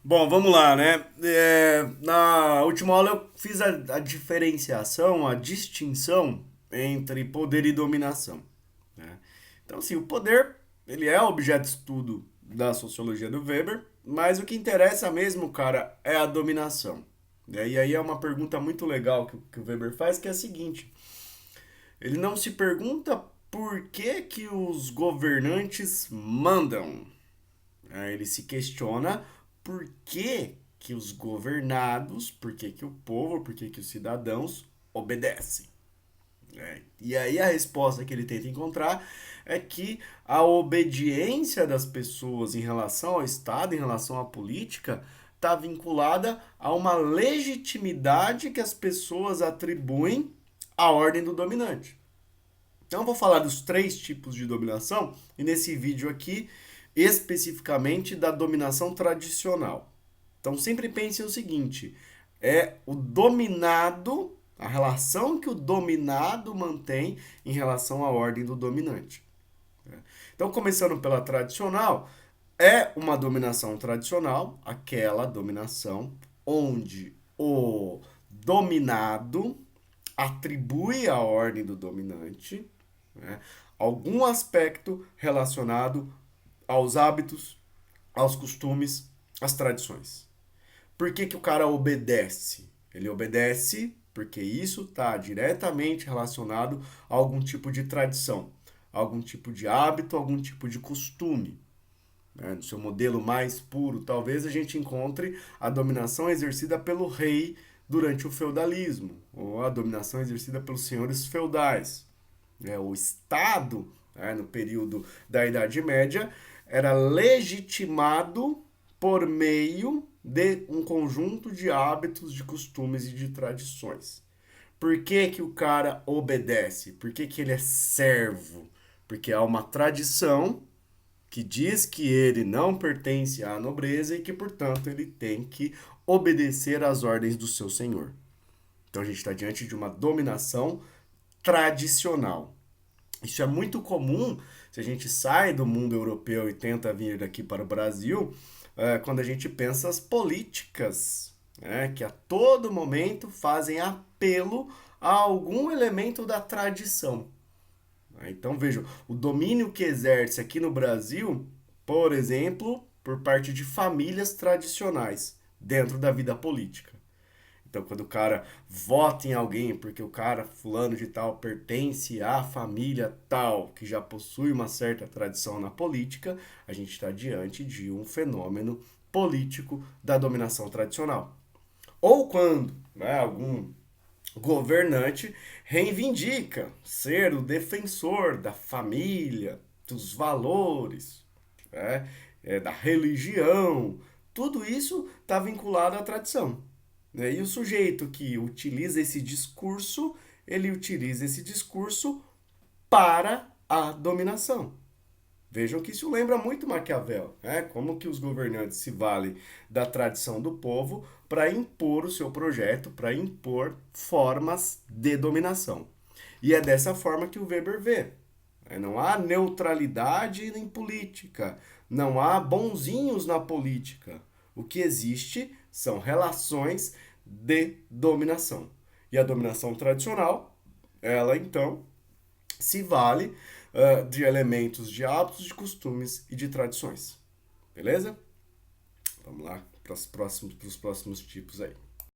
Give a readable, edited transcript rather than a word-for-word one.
Bom, vamos lá, né? Na última aula eu fiz a diferenciação, a distinção entre poder e dominação, né? Então, assim, o poder, ele é objeto de estudo da sociologia do Weber, mas o que interessa mesmo, cara, é a dominação, né? E aí é uma pergunta muito legal que o Weber faz, que é a seguinte: ele não se pergunta por que que os governantes mandam, ele se questiona por que que os governados, por que que o povo, por que que os cidadãos obedecem. E aí a resposta que ele tenta encontrar é que a obediência das pessoas em relação ao Estado, em relação à política, está vinculada a uma legitimidade que as pessoas atribuem à ordem do dominante. Então eu vou falar dos três tipos de dominação e nesse vídeo aqui especificamente da dominação tradicional. Então sempre pense o seguinte: é o dominado, a relação que o dominado mantém em relação à ordem do dominante. Então, começando pela tradicional, é uma dominação tradicional, aquela dominação onde o dominado atribui à ordem do dominante, né, algum aspecto relacionado aos hábitos, aos costumes, às tradições. Por que que o cara obedece? Ele obedece porque isso está diretamente relacionado a algum tipo de tradição, algum tipo de hábito, algum tipo de costume. Né? No seu modelo mais puro, talvez a gente encontre a dominação exercida pelo rei durante o feudalismo, ou a dominação exercida pelos senhores feudais. O Estado, né, no período da Idade Média, era legitimado por meio de um conjunto de hábitos, de costumes e de tradições. Por que que o cara obedece? Por que que ele é servo? Porque há uma tradição que diz que ele não pertence à nobreza e que, portanto, ele tem que obedecer às ordens do seu senhor. Então a gente está diante de uma dominação tradicional. Isso é muito comum se a gente sai do mundo europeu e tenta vir daqui para o Brasil, quando a gente pensa as políticas, né, que a todo momento fazem apelo a algum elemento da tradição. Então vejam, o domínio que exerce aqui no Brasil, por exemplo, por parte de famílias tradicionais dentro da vida política. Então, quando o cara vota em alguém porque o cara, fulano de tal, pertence à família tal, que já possui uma certa tradição na política, a gente está diante de um fenômeno político da dominação tradicional. Ou quando, né, algum governante reivindica ser o defensor da família, dos valores, né, da religião, tudo isso está vinculado à tradição. Né? E o sujeito que utiliza esse discurso, ele utiliza esse discurso para a dominação. Vejam que isso lembra muito Maquiavel, né? Como que os governantes se valem da tradição do povo para impor o seu projeto, para impor formas de dominação. E é dessa forma que o Weber vê. Não há neutralidade em política, não há bonzinhos na política. O que existe são relações de dominação. E a dominação tradicional, ela então se vale de elementos de hábitos, de costumes e de tradições. Beleza? Vamos lá para os próximos tipos aí.